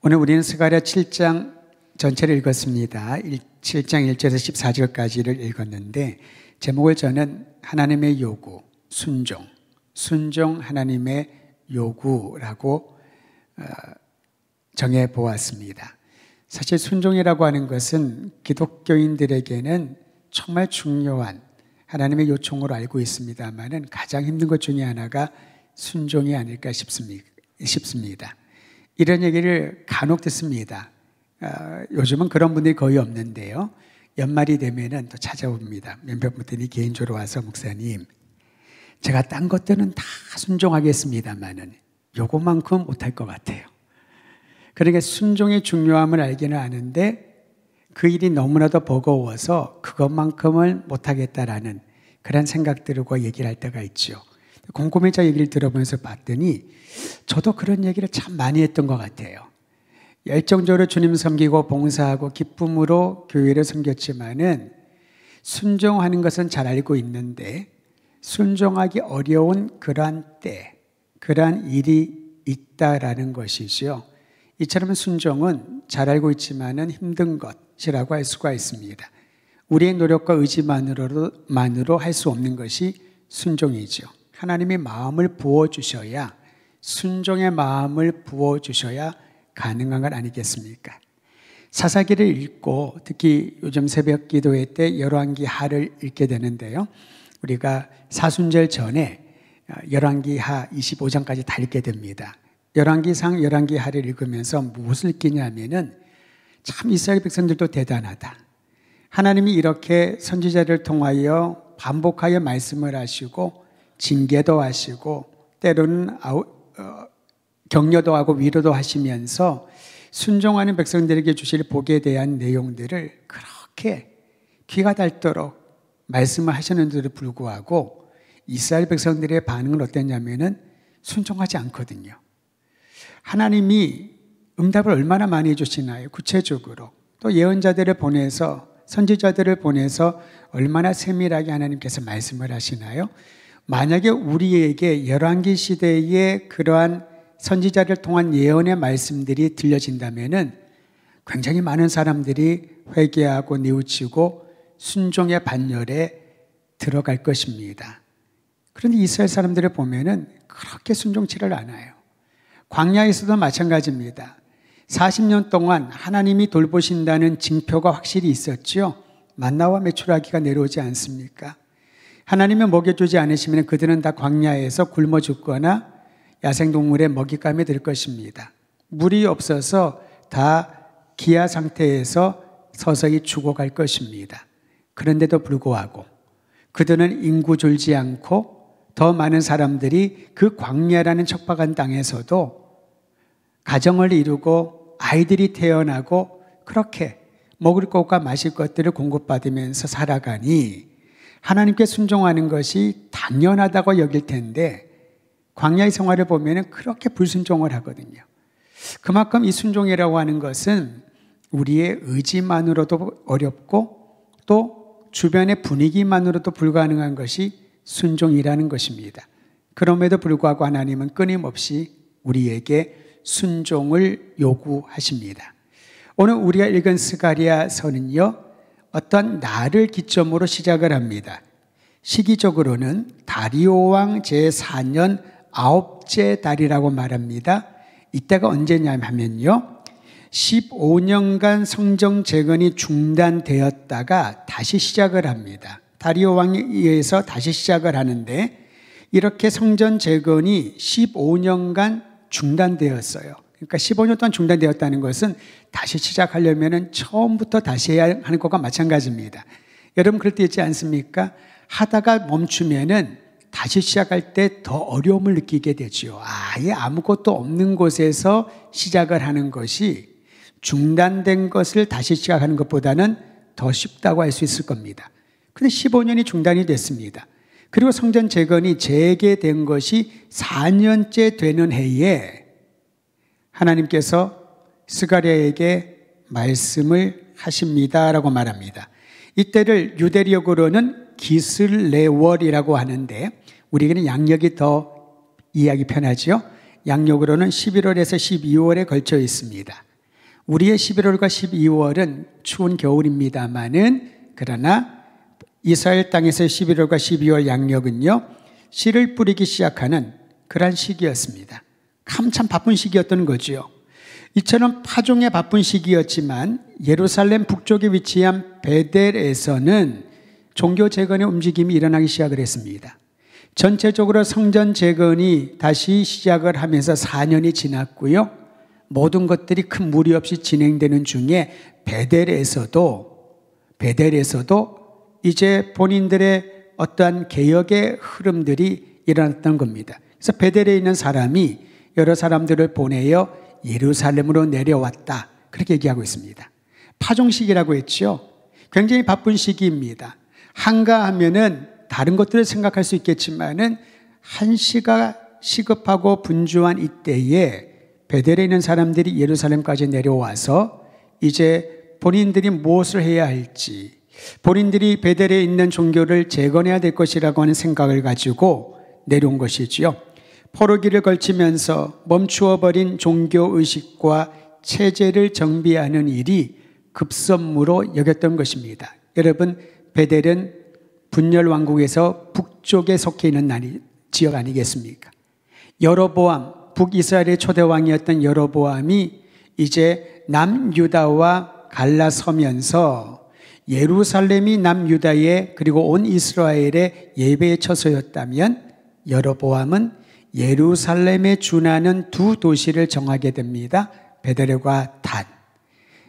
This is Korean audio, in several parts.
오늘 우리는 스가랴 7장 전체를 읽었습니다. 7장 1절에서 14절까지를 읽었는데 제목을 저는 하나님의 요구, 순종 하나님의 요구라고 정해보았습니다. 사실 순종이라고 하는 것은 기독교인들에게는 정말 중요한 하나님의 요청으로 알고 있습니다만은 가장 힘든 것 중에 하나가 순종이 아닐까 싶습니다. 이런 얘기를 간혹 듣습니다. 요즘은 그런 분들이 거의 없는데요. 연말이 되면은 또 찾아옵니다. 몇몇 분들이 개인적으로 와서 목사님, 제가 딴 것들은 다 순종하겠습니다만은 요것만큼 못할 것 같아요. 그러니까 순종의 중요함을 알기는 아는데 그 일이 너무나도 버거워서 그것만큼은 못하겠다라는 그런 생각들과 얘기를 할 때가 있죠. 곰곰이 얘기를 들어보면서 봤더니 저도 그런 얘기를 참 많이 했던 것 같아요. 열정적으로 주님 섬기고 봉사하고 기쁨으로 교회를 섬겼지만은 순종하는 것은 잘 알고 있는데 순종하기 어려운 그러한 때, 그러한 일이 있다라는 것이죠. 이처럼 순종은 잘 알고 있지만은 힘든 것이라고 할 수가 있습니다. 우리의 노력과 의지만으로 할 수 없는 것이 순종이죠. 하나님이 마음을 부어주셔야, 순종의 마음을 부어주셔야 가능한 건 아니겠습니까? 사사기를 읽고 특히 요즘 새벽 기도회 때 열왕기 하를 읽게 되는데요. 우리가 사순절 전에 열왕기 하 25장까지 다 읽게 됩니다. 열왕기상, 열왕기 하를 읽으면서 무엇을 느끼냐면은 참 이스라엘 백성들도 대단하다. 하나님이 이렇게 선지자를 통하여 반복하여 말씀을 하시고 징계도 하시고 때로는 격려도 하고 위로도 하시면서 순종하는 백성들에게 주실 복에 대한 내용들을 그렇게 귀가 닳도록 말씀을 하셨는데도 불구하고 이스라엘 백성들의 반응은 어땠냐면은 순종하지 않거든요. 하나님이 응답을 얼마나 많이 해주시나요? 구체적으로 또 예언자들을 보내서 선지자들을 보내서 얼마나 세밀하게 하나님께서 말씀을 하시나요? 만약에 우리에게 열왕기 시대에 그러한 선지자를 통한 예언의 말씀들이 들려진다면은 굉장히 많은 사람들이 회개하고 뉘우치고 순종의 반열에 들어갈 것입니다. 그런데 이스라엘 사람들을 보면은 그렇게 순종치를 않아요. 광야에서도 마찬가지입니다. 40년 동안 하나님이 돌보신다는 징표가 확실히 있었죠. 만나와 메추라기가 내려오지 않습니까? 하나님이 먹여주지 않으시면 그들은 다 광야에서 굶어 죽거나 야생동물의 먹잇감이 될 것입니다. 물이 없어서 다 기아 상태에서 서서히 죽어갈 것입니다. 그런데도 불구하고 그들은 인구 줄지 않고 더 많은 사람들이 그 광야라는 척박한 땅에서도 가정을 이루고 아이들이 태어나고 그렇게 먹을 것과 마실 것들을 공급받으면서 살아가니 하나님께 순종하는 것이 당연하다고 여길 텐데 광야의 생활을 보면 그렇게 불순종을 하거든요. 그만큼 이 순종이라고 하는 것은 우리의 의지만으로도 어렵고 또 주변의 분위기만으로도 불가능한 것이 순종이라는 것입니다. 그럼에도 불구하고 하나님은 끊임없이 우리에게 순종을 요구하십니다. 오늘 우리가 읽은 스가랴서는요, 어떤 날을 기점으로 시작을 합니다. 시기적으로는 다리오 왕 제4년 9째 달이라고 말합니다. 이때가 언제냐면요, 15년간 성전 재건이 중단되었다가 다시 시작을 합니다. 다리오 왕에 의해서 다시 시작을 하는데 이렇게 성전 재건이 15년간 중단되었어요. 그러니까 15년 동안 중단되었다는 것은 다시 시작하려면 처음부터 다시 해야 하는 것과 마찬가지입니다. 여러분 그럴 때 있지 않습니까? 하다가 멈추면은 다시 시작할 때 더 어려움을 느끼게 되죠. 아예 아무것도 없는 곳에서 시작을 하는 것이 중단된 것을 다시 시작하는 것보다는 더 쉽다고 할 수 있을 겁니다. 그런데 15년이 중단이 됐습니다. 그리고 성전 재건이 재개된 것이 4년째 되는 해에 하나님께서 스가랴에게 말씀을 하십니다라고 말합니다. 이때를 유대력으로는 기슬레월이라고 하는데 우리에게는 양력이 더 이해하기 편하죠. 양력으로는 11월에서 12월에 걸쳐 있습니다. 우리의 11월과 12월은 추운 겨울입니다마는 그러나 이스라엘 땅에서의 11월과 12월 양력은요, 씨를 뿌리기 시작하는 그러한 시기였습니다. 참 바쁜 시기였던 거죠. 이처럼 파종에 바쁜 시기였지만 예루살렘 북쪽에 위치한 베델에서는 종교 재건의 움직임이 일어나기 시작을 했습니다. 전체적으로 성전 재건이 다시 시작을 하면서 4년이 지났고요. 모든 것들이 큰 무리 없이 진행되는 중에 베델에서도 이제 본인들의 어떠한 개혁의 흐름들이 일어났던 겁니다. 그래서 베델에 있는 사람이 여러 사람들을 보내어 예루살렘으로 내려왔다. 그렇게 얘기하고 있습니다. 파종시기라고 했죠. 굉장히 바쁜 시기입니다. 한가하면은 다른 것들을 생각할 수 있겠지만은 한시가 시급하고 분주한 이때에 베델에 있는 사람들이 예루살렘까지 내려와서 이제 본인들이 무엇을 해야 할지, 본인들이 베델에 있는 종교를 재건해야 될 것이라고 하는 생각을 가지고 내려온 것이지요. 포로기를 걸치면서 멈추어버린 종교의식과 체제를 정비하는 일이 급선무로 여겼던 것입니다. 여러분, 베델은 분열왕국에서 북쪽에 속해 있는 지역 아니겠습니까? 여로보암, 북이스라엘의 초대왕이었던 여로보암이 이제 남유다와 갈라서면서 예루살렘이 남유다의 그리고 온 이스라엘의 예배의 처소였다면 여로보암은 예루살렘에 준하는 두 도시를 정하게 됩니다. 베델과 단.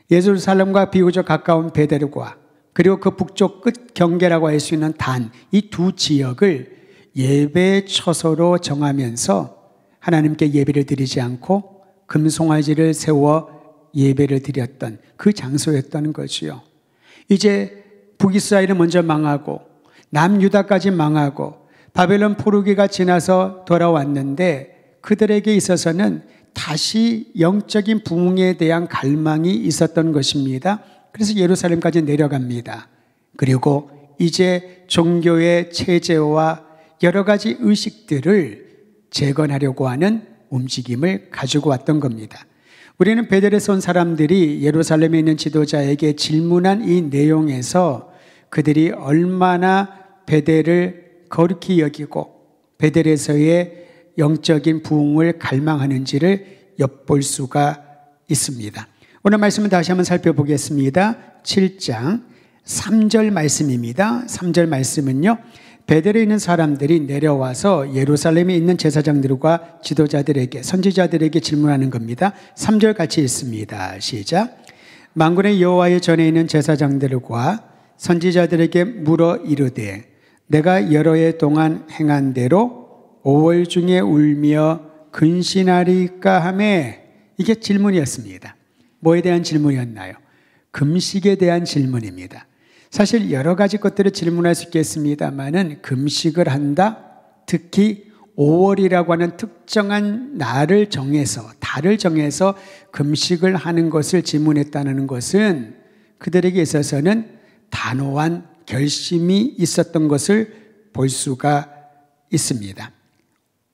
예루살렘과 비교적 가까운 베델과 그리고 그 북쪽 끝 경계라고 할 수 있는 단, 이 두 지역을 예배의 처소로 정하면서 하나님께 예배를 드리지 않고 금송아지를 세워 예배를 드렸던 그 장소였던 거지요. 이제 북이스라엘은 먼저 망하고 남유다까지 망하고 바벨론 포로기가 지나서 돌아왔는데 그들에게 있어서는 다시 영적인 부흥에 대한 갈망이 있었던 것입니다. 그래서 예루살렘까지 내려갑니다. 그리고 이제 종교의 체제와 여러 가지 의식들을 재건하려고 하는 움직임을 가지고 왔던 겁니다. 우리는 베델에서 온 사람들이 예루살렘에 있는 지도자에게 질문한 이 내용에서 그들이 얼마나 베델을 거룩히 여기고 베델에서의 영적인 부흥을 갈망하는지를 엿볼 수가 있습니다. 오늘 말씀을 다시 한번 살펴보겠습니다. 7장 3절 말씀입니다. 3절 말씀은요, 베델에 있는 사람들이 내려와서 예루살렘에 있는 제사장들과 지도자들에게, 선지자들에게 질문하는 겁니다. 3절 같이 읽습니다. 시작. 만군의 여호와의 전에 있는 제사장들과 선지자들에게 물어 이르되 내가 여러 해 동안 행한 대로 5월 중에 울며 근신하리까 하매. 이게 질문이었습니다. 뭐에 대한 질문이었나요? 금식에 대한 질문입니다. 사실 여러 가지 것들을 질문할 수 있겠습니다만은 금식을 한다, 특히 5월이라고 하는 특정한 달을 정해서 금식을 하는 것을 질문했다는 것은 그들에게 있어서는 단호한 결심이 있었던 것을 볼 수가 있습니다.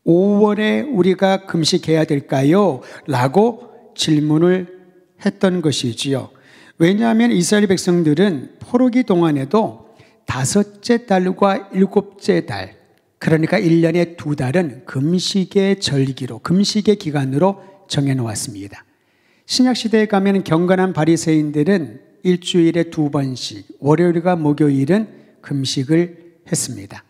5월에 우리가 금식해야 될까요? 라고 질문을 했던 것이지요. 왜냐하면 이스라엘 백성들은 포로기 동안에도 5째 달과 7째 달, 그러니까 1년에 2달은 금식의 절기로, 금식의 기간으로 정해놓았습니다. 신약시대에 가면 경건한 바리새인들은 일주일에 2번씩, 월요일과 목요일은 금식을 했습니다.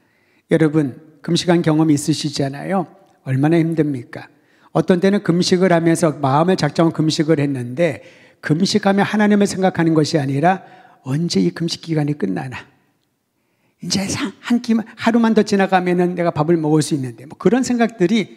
여러분, 금식한 경험이 있으시잖아요. 얼마나 힘듭니까? 어떤 때는 금식을 하면서 마음을 작정하고 금식을 했는데 금식하면 하나님을 생각하는 것이 아니라 언제 이 금식 기간이 끝나나, 이제 한 끼만, 하루만 더 지나가면 내가 밥을 먹을 수 있는데, 뭐 그런 생각들이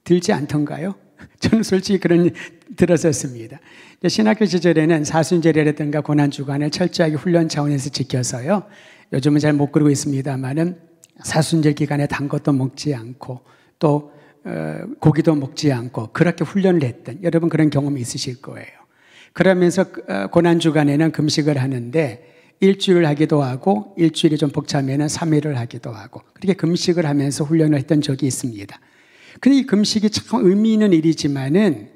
들지 않던가요? 저는 솔직히 그런 들었었습니다. 신학교 시절에는 사순절이라든가 고난주간을 철저하게 훈련 차원에서 지켜서요, 요즘은 잘 못 그러고 있습니다만은 사순절 기간에 단 것도 먹지 않고 또 고기도 먹지 않고 그렇게 훈련을 했던, 여러분 그런 경험이 있으실 거예요. 그러면서 고난주간에는 금식을 하는데 일주일 하기도 하고 일주일이 좀 벅차면 3일을 하기도 하고 그렇게 금식을 하면서 훈련을 했던 적이 있습니다. 근데 이 금식이 참 의미 있는 일이지만은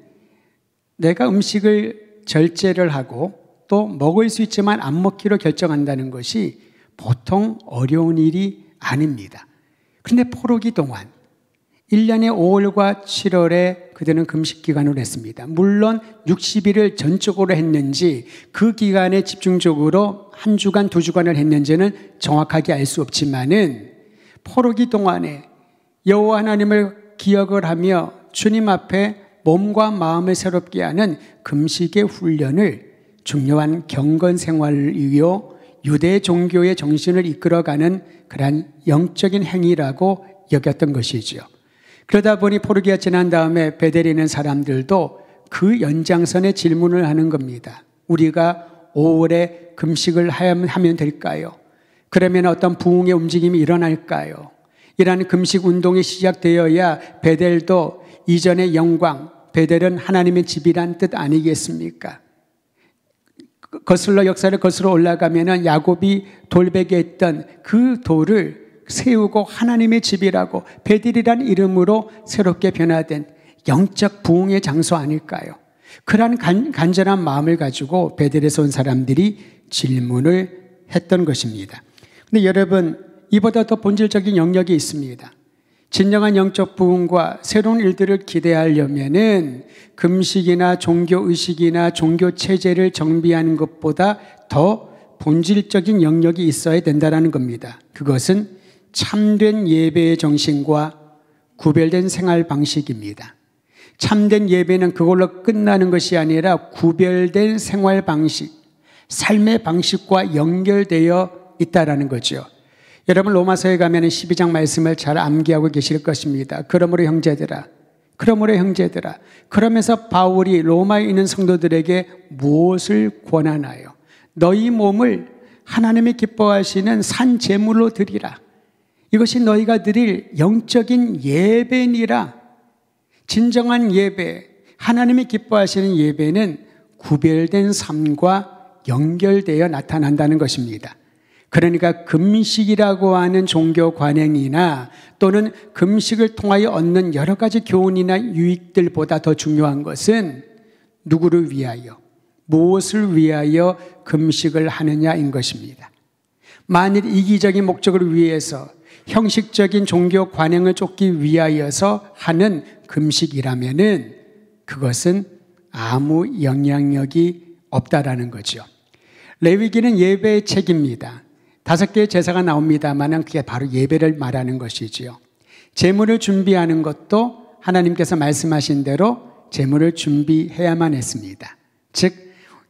내가 음식을 절제를 하고 또 먹을 수 있지만 안 먹기로 결정한다는 것이 보통 어려운 일이 아닙니다. 그런데 포로기 동안 1년에 5월과 7월에 그들은 금식 기간을 했습니다. 물론 60일을 전적으로 했는지 그 기간에 집중적으로 한 주간, 두 주간을 했는지는 정확하게 알 수 없지만은 포로기 동안에 여호와 하나님을 기억을 하며 주님 앞에 몸과 마음을 새롭게 하는 금식의 훈련을 중요한 경건 생활이요 유대 종교의 정신을 이끌어가는 그러한 영적인 행위라고 여겼던 것이죠. 그러다 보니 포로기가 지난 다음에 베델에 있는 사람들도 그 연장선에 질문을 하는 겁니다. 우리가 5월에 금식을 하면 될까요? 그러면 어떤 부흥의 움직임이 일어날까요? 이러한 금식 운동이 시작되어야 베델도 이전의 영광, 베델은 하나님의 집이란 뜻 아니겠습니까? 역사를 거슬러 올라가면 야곱이 돌베개 했던 그 돌을 세우고 하나님의 집이라고 베델이란 이름으로 새롭게 변화된 영적 부흥의 장소 아닐까요? 그러한 간절한 마음을 가지고 베델에서 온 사람들이 질문을 했던 것입니다. 그런데 여러분, 이보다 더 본질적인 영역이 있습니다. 진정한 영적 부흥과 새로운 일들을 기대하려면은 금식이나 종교의식이나 종교체제를 정비하는 것보다 더 본질적인 영역이 있어야 된다는 겁니다. 그것은 참된 예배의 정신과 구별된 생활 방식입니다. 참된 예배는 그걸로 끝나는 것이 아니라 구별된 생활 방식, 삶의 방식과 연결되어 있다는 거죠. 여러분 로마서에 가면 12장 말씀을 잘 암기하고 계실 것입니다. 그러므로 형제들아, 그러면서 바울이 로마에 있는 성도들에게 무엇을 권하나요? 너희 몸을 하나님이 기뻐하시는 산 제물로 드리라. 이것이 너희가 드릴 영적인 예배니라. 진정한 예배, 하나님이 기뻐하시는 예배는 구별된 삶과 연결되어 나타난다는 것입니다. 그러니까 금식이라고 하는 종교 관행이나 또는 금식을 통하여 얻는 여러 가지 교훈이나 유익들보다 더 중요한 것은 누구를 위하여, 무엇을 위하여 금식을 하느냐인 것입니다. 만일 이기적인 목적을 위해서 형식적인 종교 관행을 쫓기 위하여서 하는 금식이라면은 그것은 아무 영향력이 없다라는 거죠. 레위기는 예배의 책입니다. 5개의 제사가 나옵니다만 그게 바로 예배를 말하는 것이지요. 제물을 준비하는 것도 하나님께서 말씀하신 대로 제물을 준비해야만 했습니다. 즉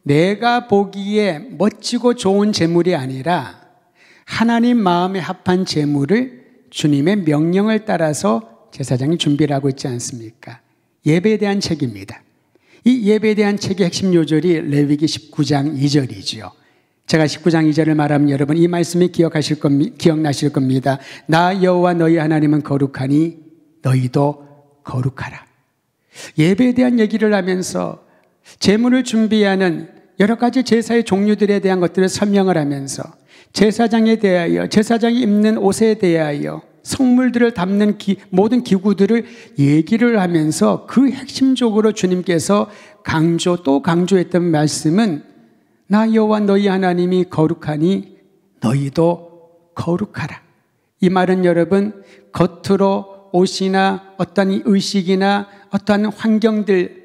내가 보기에 멋지고 좋은 제물이 아니라 하나님 마음에 합한 제물을 주님의 명령을 따라서 제사장이 준비를 하고 있지 않습니까? 예배에 대한 책입니다. 이 예배에 대한 책의 핵심 요절이 레위기 19장 2절이지요. 제가 19장 2절을 말하면 여러분 이 말씀이 기억나실 겁니다. 나 여호와 너희 하나님은 거룩하니 너희도 거룩하라. 예배에 대한 얘기를 하면서 제물을 준비하는 여러 가지 제사의 종류들에 대한 것들을 설명을 하면서 제사장에 대하여, 제사장이 입는 옷에 대하여, 성물들을 담는 모든 기구들을 얘기를 하면서 그 핵심적으로 주님께서 또 강조했던 말씀은 나 여호와 너희 하나님이 거룩하니 너희도 거룩하라. 이 말은 여러분 겉으로 옷이나 어떤 의식이나 어떤 환경들,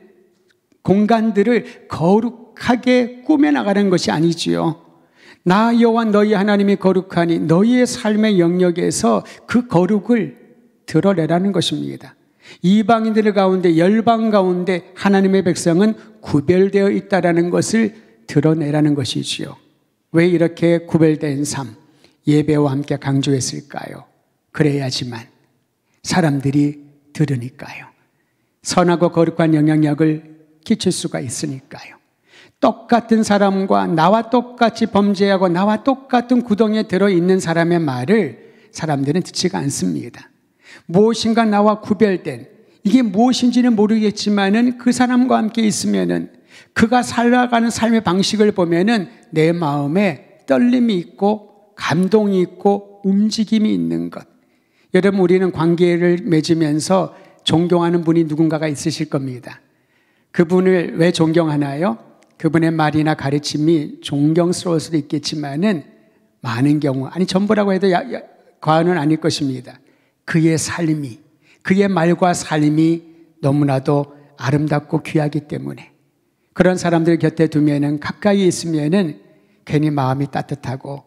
공간들을 거룩하게 꾸며나가는 것이 아니지요. 나 여호와 너희 하나님이 거룩하니 너희의 삶의 영역에서 그 거룩을 드러내라는 것입니다. 이방인들 가운데, 열방 가운데 하나님의 백성은 구별되어 있다는 것을 드러내라는 것이지요. 왜 이렇게 구별된 삶, 예배와 함께 강조했을까요? 그래야지만 사람들이 들으니까요. 선하고 거룩한 영향력을 끼칠 수가 있으니까요. 똑같은 사람과 나와 똑같이 범죄하고 나와 똑같은 구덩이에 들어있는 사람의 말을 사람들은 듣지가 않습니다. 무엇인가 나와 구별된, 이게 무엇인지는 모르겠지만은 그 사람과 함께 있으면은 그가 살아가는 삶의 방식을 보면은 내 마음에 떨림이 있고 감동이 있고 움직임이 있는 것. 여러분 우리는 관계를 맺으면서 존경하는 분이 누군가가 있으실 겁니다. 그분을 왜 존경하나요? 그분의 말이나 가르침이 존경스러울 수도 있겠지만은 많은 경우, 아니 전부라고 해도 과언은 아닐 것입니다. 그의 삶이, 그의 말과 삶이 너무나도 아름답고 귀하기 때문에 그런 사람들 곁에 두면은, 가까이 있으면은 괜히 마음이 따뜻하고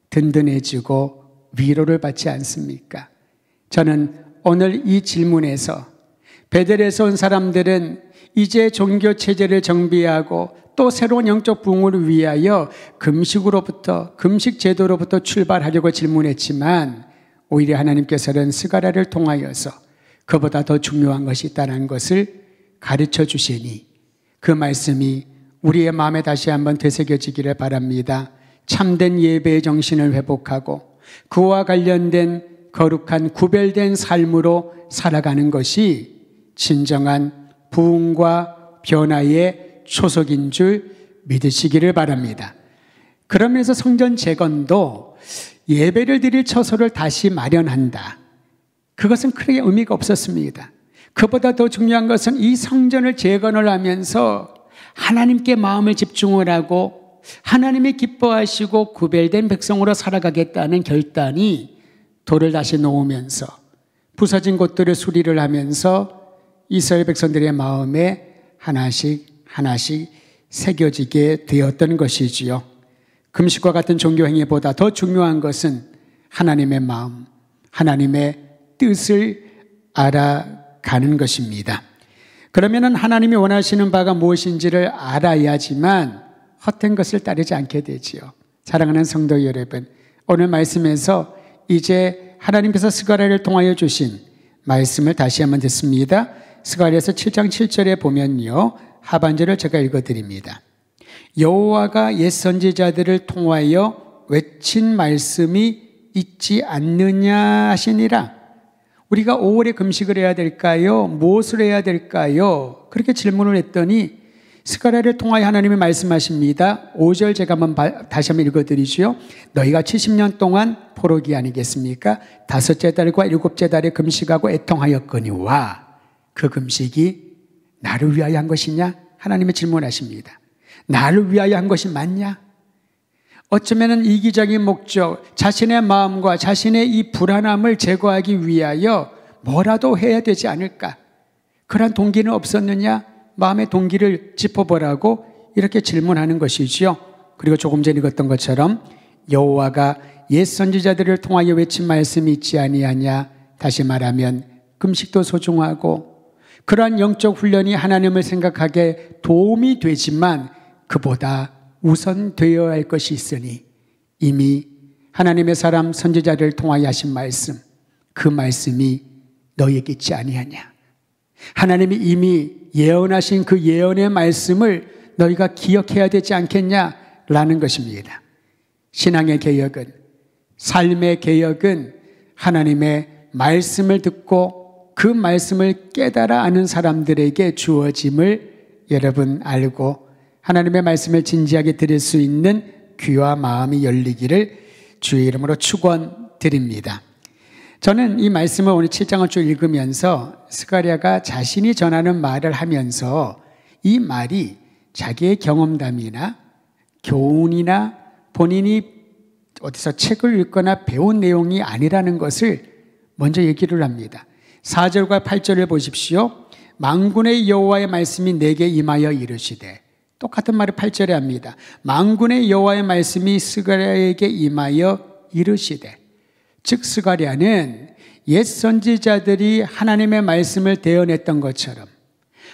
든든해지고 위로를 받지 않습니까? 저는 오늘 이 질문에서 베델에서 온 사람들은 이제 종교 체제를 정비하고 또 새로운 영적 부흥을 위하여 금식 제도로부터 출발하려고 질문했지만, 오히려 하나님께서는 스가랴를 통하여서 그보다 더 중요한 것이 있다는 것을 가르쳐 주시니 그 말씀이 우리의 마음에 다시 한번 되새겨지기를 바랍니다. 참된 예배의 정신을 회복하고 그와 관련된 거룩한 구별된 삶으로 살아가는 것이 진정한 부흥과 변화의 초석인 줄 믿으시기를 바랍니다. 그러면서 성전 재건도 예배를 드릴 처소를 다시 마련한다, 그것은 크게 의미가 없었습니다. 그보다 더 중요한 것은 이 성전을 재건을 하면서 하나님께 마음을 집중을 하고 하나님이 기뻐하시고 구별된 백성으로 살아가겠다는 결단이 돌을 다시 놓으면서 부서진 곳들을 수리를 하면서 이스라엘 백성들의 마음에 하나씩 새겨지게 되었던 것이지요. 금식과 같은 종교 행위보다 더 중요한 것은 하나님의 마음, 하나님의 뜻을 알아가는 것입니다. 그러면 하나님이 원하시는 바가 무엇인지를 알아야지만 헛된 것을 따르지 않게 되지요. 사랑하는 성도 여러분, 오늘 말씀에서 이제 하나님께서 스가랴를 통하여 주신 말씀을 다시 한번 듣습니다. 스가랴서 7장 7절에 보면요, 하반절을 제가 읽어드립니다. 여호와가 옛 선지자들을 통하여 외친 말씀이 있지 않느냐 하시니라. 우리가 5월에 금식을 해야 될까요? 무엇을 해야 될까요? 그렇게 질문을 했더니 스가랴를 통하여 하나님이 말씀하십니다. 5절 제가 다시 한번 읽어드리죠. 너희가 70년 동안 포로기 아니겠습니까? 5째 달과 7째 달에 금식하고 애통하였거니와 그 금식이 나를 위하여 한 것이냐? 하나님이 질문하십니다. 나를 위하여 한 것이 맞냐? 어쩌면 이기적인 목적, 자신의 마음과 자신의 이 불안함을 제거하기 위하여 뭐라도 해야 되지 않을까? 그런 동기는 없었느냐? 마음의 동기를 짚어보라고 이렇게 질문하는 것이지요. 그리고 조금 전에 읽었던 것처럼 여호와가 옛 선지자들을 통하여 외친 말씀이 있지 아니하냐? 다시 말하면 금식도 소중하고 그러한 영적 훈련이 하나님을 생각하게 도움이 되지만 그보다 우선되어야 할 것이 있으니 이미 하나님의 사람 선지자를 통하여 하신 말씀, 그 말씀이 너희에게 있지 아니하냐? 하나님이 이미 예언하신 그 예언의 말씀을 너희가 기억해야 되지 않겠냐라는 것입니다. 신앙의 개혁은, 삶의 개혁은 하나님의 말씀을 듣고 그 말씀을 깨달아 아는 사람들에게 주어짐을 여러분 알고 하나님의 말씀을 진지하게 들을 수 있는 귀와 마음이 열리기를 주의 이름으로 축원드립니다. 저는 이 말씀을 오늘 7장을 쭉 읽으면서 스가랴가 자신이 전하는 말을 하면서 이 말이 자기의 경험담이나 교훈이나 본인이 어디서 책을 읽거나 배운 내용이 아니라는 것을 먼저 얘기를 합니다. 4절과 8절을 보십시오. 만군의 여호와의 말씀이 내게 임하여 이르시되, 똑같은 말을 8절에 합니다. 만군의 여호와의 말씀이 스가랴에게 임하여 이르시되, 즉 스가랴는 옛 선지자들이 하나님의 말씀을 대언했던 것처럼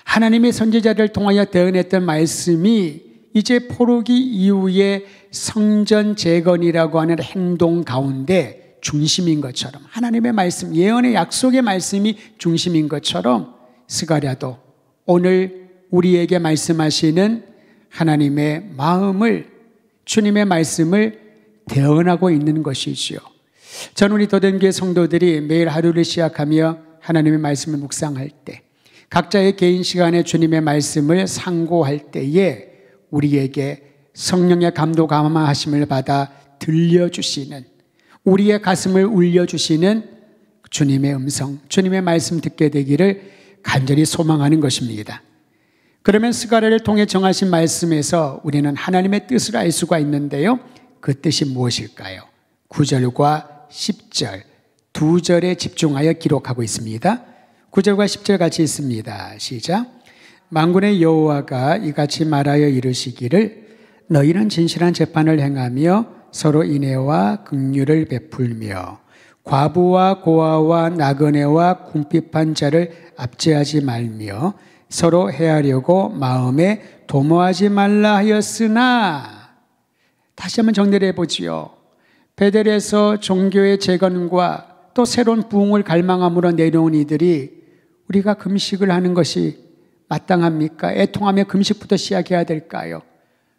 하나님의 선지자를 통하여 대언했던 말씀이 이제 포로기 이후에 성전 재건이라고 하는 행동 가운데 중심인 것처럼, 하나님의 말씀, 예언의 약속의 말씀이 중심인 것처럼 스가랴도 오늘 우리에게 말씀하시는 하나님의 마음을, 주님의 말씀을 대언하고 있는 것이지요. 저는 우리 도전교회 성도들이 매일 하루를 시작하며 하나님의 말씀을 묵상할 때, 각자의 개인 시간에 주님의 말씀을 상고할 때에 우리에게 성령의 감도 감화하심을 받아 들려주시는, 우리의 가슴을 울려주시는 주님의 음성, 주님의 말씀 듣게 되기를 간절히 소망하는 것입니다. 그러면 스가랴를 통해 정하신 말씀에서 우리는 하나님의 뜻을 알 수가 있는데요. 그 뜻이 무엇일까요? 9절과 10절 두 절에 집중하여 기록하고 있습니다. 9절과 10절 같이 있습니다. 시작. 만군의 여호와가 이같이 말하여 이르시기를 너희는 진실한 재판을 행하며 서로 인애와 긍휼을 베풀며 과부와 고아와 나그네와 궁핍한 자를 압제하지 말며 서로 해하려고 마음에 도모하지 말라 하였으나, 다시 한번 정리를 해보지요. 베델에서 종교의 재건과 또 새로운 부흥을 갈망함으로 내려온 이들이 우리가 금식을 하는 것이 마땅합니까? 애통하며 금식부터 시작해야 될까요?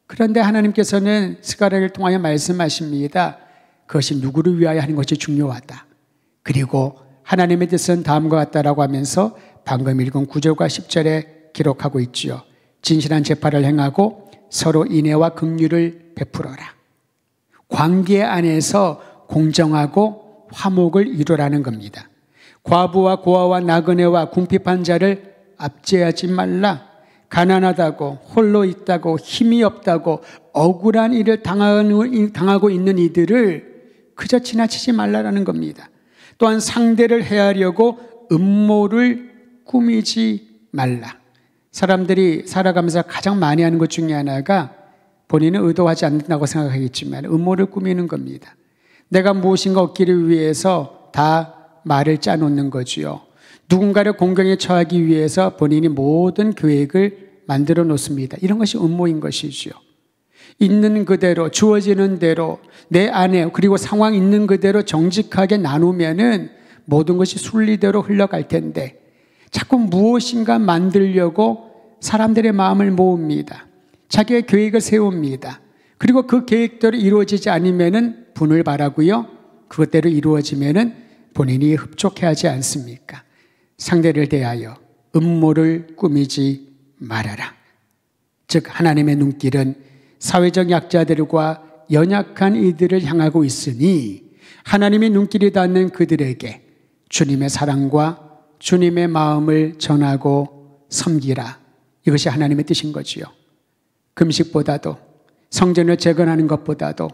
그런데 하나님께서는 스가랴를 통하여 말씀하십니다. 그것이 누구를 위하여 하는 것이 중요하다. 그리고 하나님의 뜻은 다음과 같다라고 하면서 방금 읽은 9절과 10절에 기록하고 있지요. 진실한 재판을 행하고 서로 인애와 긍휼을 베풀어라. 관계 안에서 공정하고 화목을 이루라는 겁니다. 과부와 고아와 나그네와 궁핍한 자를 압제하지 말라. 가난하다고 홀로 있다고 힘이 없다고 억울한 일을 당하고 있는 이들을 그저 지나치지 말라라는 겁니다. 또한 상대를 해하려고 음모를 꾸미지 말라. 사람들이 살아가면서 가장 많이 하는 것 중에 하나가 본인은 의도하지 않는다고 생각하겠지만 음모를 꾸미는 겁니다. 내가 무엇인가 얻기를 위해서 다 말을 짜놓는 거지요. 누군가를 공경에 처하기 위해서 본인이 모든 계획을 만들어 놓습니다. 이런 것이 음모인 것이지요. 있는 그대로 주어지는 대로 내 안에 그리고 상황 있는 그대로 정직하게 나누면은 모든 것이 순리대로 흘러갈 텐데 자꾸 무엇인가 만들려고 사람들의 마음을 모읍니다. 자기의 계획을 세웁니다. 그리고 그 계획대로 이루어지지 않으면은 분을 바라고요. 그것대로 이루어지면은 본인이 흡족해하지 않습니까? 상대를 대하여 음모를 꾸미지 말아라. 즉 하나님의 눈길은 사회적 약자들과 연약한 이들을 향하고 있으니 하나님의 눈길이 닿는 그들에게 주님의 사랑과 주님의 마음을 전하고 섬기라. 이것이 하나님의 뜻인 거지요. 금식보다도 성전을 재건하는 것보다도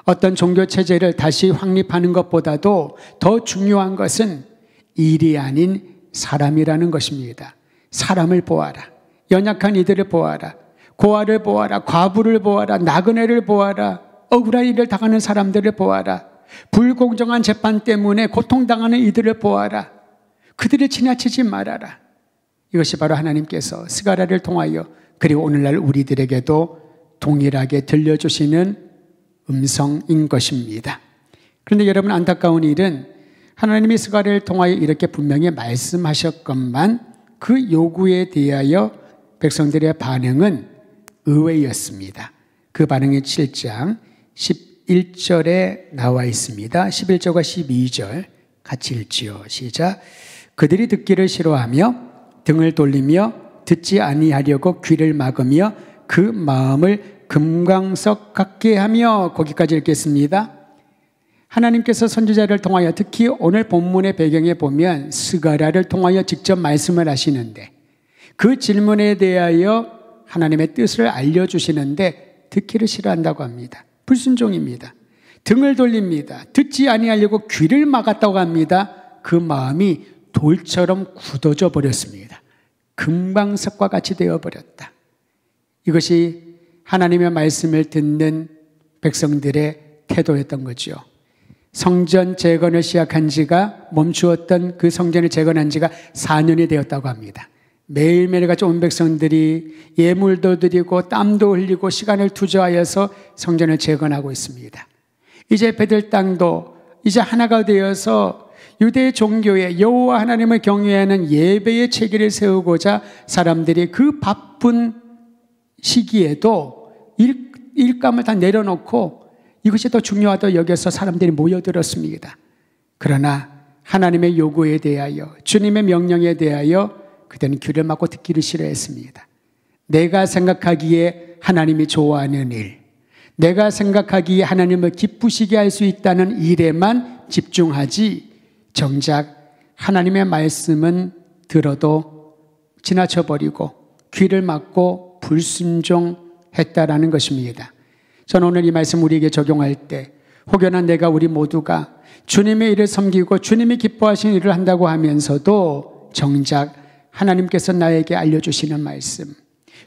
어떤 종교체제를 다시 확립하는 것보다도 더 중요한 것은 일이 아닌 사람이라는 것입니다. 사람을 보아라. 연약한 이들을 보아라. 고아를 보아라. 과부를 보아라. 나그네를 보아라. 억울한 일을 당하는 사람들을 보아라. 불공정한 재판 때문에 고통당하는 이들을 보아라. 그들을 지나치지 말아라. 이것이 바로 하나님께서 스가랴를 통하여 그리고 오늘날 우리들에게도 동일하게 들려주시는 음성인 것입니다. 그런데 여러분, 안타까운 일은 하나님이 스가랴를 통하여 이렇게 분명히 말씀하셨건만 그 요구에 대하여 백성들의 반응은 의외였습니다. 그 반응이 7장 11절에 나와 있습니다. 11절과 12절 같이 읽지요. 시작. 그들이 듣기를 싫어하며 등을 돌리며 듣지 아니하려고 귀를 막으며 그 마음을 금광석 같게 하며, 거기까지 읽겠습니다. 하나님께서 선지자를 통하여 특히 오늘 본문의 배경에 보면 스가랴를 통하여 직접 말씀을 하시는데 그 질문에 대하여 하나님의 뜻을 알려주시는데 듣기를 싫어한다고 합니다. 불순종입니다. 등을 돌립니다. 듣지 아니하려고 귀를 막았다고 합니다. 그 마음이 돌처럼 굳어져 버렸습니다. 금광석과 같이 되어버렸다. 이것이 하나님의 말씀을 듣는 백성들의 태도였던 거죠. 성전 재건을 시작한 지가, 멈추었던 그 성전을 재건한 지가 4년이 되었다고 합니다. 매일매일 같이 온 백성들이 예물도 드리고 땀도 흘리고 시간을 투자하여서 성전을 재건하고 있습니다. 이제 베들 땅도 이제 하나가 되어서 유대 종교의 여호와 하나님을 경외하는 예배의 체계를 세우고자 사람들이 그 바쁜 시기에도 일감을 다 내려놓고 이것이 더 중요하다고 여겨서 사람들이 모여들었습니다. 그러나 하나님의 요구에 대하여, 주님의 명령에 대하여 그들은 귀를 막고 듣기를 싫어했습니다. 내가 생각하기에 하나님이 좋아하는 일, 내가 생각하기에 하나님을 기쁘시게 할 수 있다는 일에만 집중하지, 정작 하나님의 말씀은 들어도 지나쳐버리고 귀를 막고 불순종했다라는 것입니다. 저는 오늘 이 말씀 우리에게 적용할 때 혹여나 내가 우리 모두가 주님의 일을 섬기고 주님이 기뻐하시는 일을 한다고 하면서도 정작 하나님께서 나에게 알려주시는 말씀,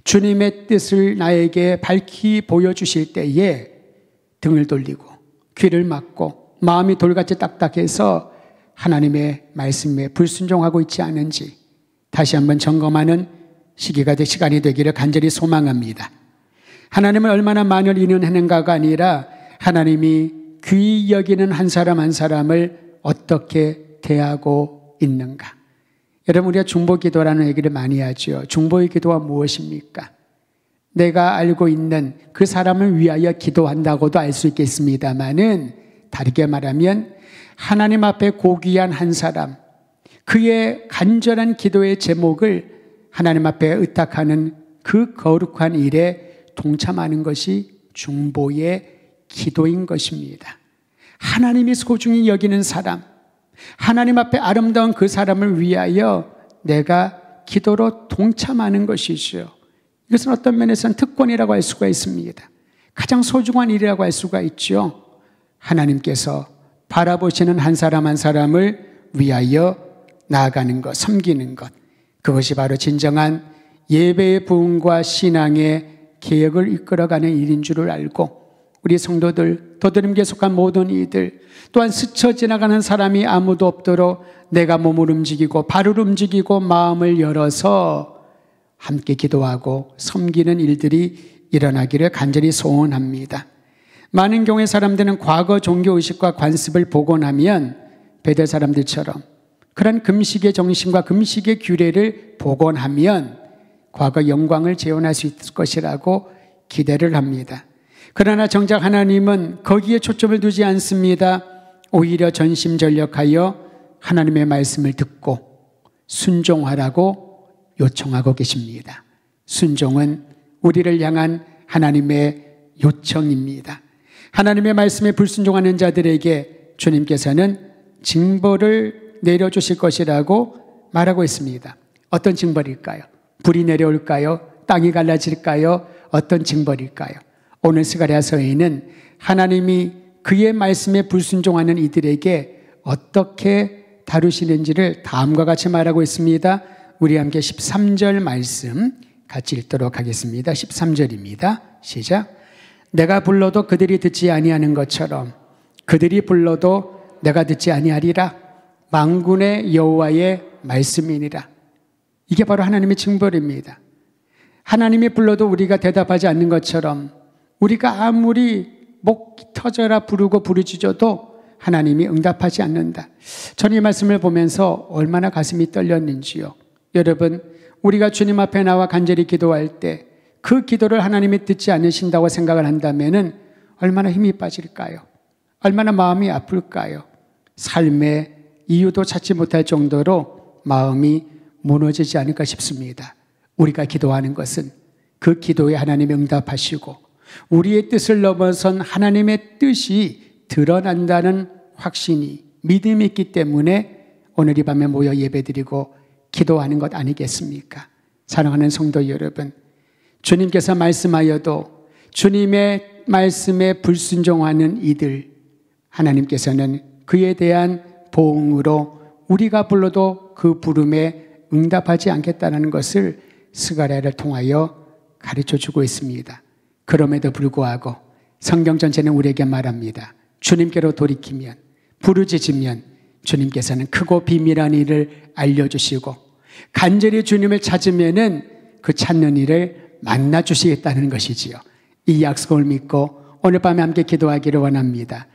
주님의 뜻을 나에게 밝히 보여주실 때에 등을 돌리고 귀를 막고 마음이 돌같이 딱딱해서 하나님의 말씀에 불순종하고 있지 않은지 다시 한번 점검하는 시간이 되기를 간절히 소망합니다. 하나님을 얼마나 많이 인연했는가가 아니라 하나님이 귀히 여기는 한 사람 한 사람을 어떻게 대하고 있는가. 여러분, 우리가 중보기도라는 얘기를 많이 하죠. 중보의 기도가 무엇입니까? 내가 알고 있는 그 사람을 위하여 기도한다고도 알 수 있겠습니다만은 다르게 말하면 하나님 앞에 고귀한 한 사람, 그의 간절한 기도의 제목을 하나님 앞에 의탁하는 그 거룩한 일에 동참하는 것이 중보의 기도인 것입니다. 하나님이 소중히 여기는 사람, 하나님 앞에 아름다운 그 사람을 위하여 내가 기도로 동참하는 것이죠. 이것은 어떤 면에서는 특권이라고 할 수가 있습니다. 가장 소중한 일이라고 할 수가 있죠. 하나님께서 바라보시는 한 사람 한 사람을 위하여 나아가는 것, 섬기는 것, 그것이 바로 진정한 예배의 부흥과 신앙의 개혁을 이끌어가는 일인 줄을 알고 우리 성도들, 도드림교에 속한 모든 이들, 또한 스쳐 지나가는 사람이 아무도 없도록 내가 몸을 움직이고 발을 움직이고 마음을 열어서 함께 기도하고 섬기는 일들이 일어나기를 간절히 소원합니다. 많은 경우에 사람들은 과거 종교의식과 관습을 복원하면 베델 사람들처럼 그런 금식의 정신과 금식의 규례를 복원하면 과거 영광을 재현할 수 있을 것이라고 기대를 합니다. 그러나 정작 하나님은 거기에 초점을 두지 않습니다. 오히려 전심전력하여 하나님의 말씀을 듣고 순종하라고 요청하고 계십니다. 순종은 우리를 향한 하나님의 요청입니다. 하나님의 말씀에 불순종하는 자들에게 주님께서는 징벌을 내려주실 것이라고 말하고 있습니다. 어떤 징벌일까요? 불이 내려올까요? 땅이 갈라질까요? 어떤 징벌일까요? 오늘 스가랴서에는 하나님이 그의 말씀에 불순종하는 이들에게 어떻게 다루시는지를 다음과 같이 말하고 있습니다. 우리 함께 13절 말씀 같이 읽도록 하겠습니다. 13절입니다. 시작. 내가 불러도 그들이 듣지 아니하는 것처럼 그들이 불러도 내가 듣지 아니하리라. 만군의 여호와의 말씀이니라. 이게 바로 하나님의 징벌입니다. 하나님이 불러도 우리가 대답하지 않는 것처럼 우리가 아무리 목 터져라 부르고 부르짖어도 하나님이 응답하지 않는다. 저는 이 말씀을 보면서 얼마나 가슴이 떨렸는지요. 여러분, 우리가 주님 앞에 나와 간절히 기도할 때 그 기도를 하나님이 듣지 않으신다고 생각을 한다면 얼마나 힘이 빠질까요? 얼마나 마음이 아플까요? 삶의 이유도 찾지 못할 정도로 마음이 무너지지 않을까 싶습니다. 우리가 기도하는 것은 그 기도에 하나님이 응답하시고 우리의 뜻을 넘어선 하나님의 뜻이 드러난다는 확신이, 믿음이 있기 때문에 오늘 이 밤에 모여 예배드리고 기도하는 것 아니겠습니까? 사랑하는 성도 여러분, 주님께서 말씀하여도 주님의 말씀에 불순종하는 이들, 하나님께서는 그에 대한 보응으로 우리가 불러도 그 부름에 응답하지 않겠다는 것을 스가랴를 통하여 가르쳐주고 있습니다. 그럼에도 불구하고 성경 전체는 우리에게 말합니다. 주님께로 돌이키면, 부르짖으면 주님께서는 크고 비밀한 일을 알려주시고 간절히 주님을 찾으면은 그 찾는 일을 만나 주시겠다는 것이지요. 이 약속을 믿고 오늘 밤에 함께 기도하기를 원합니다.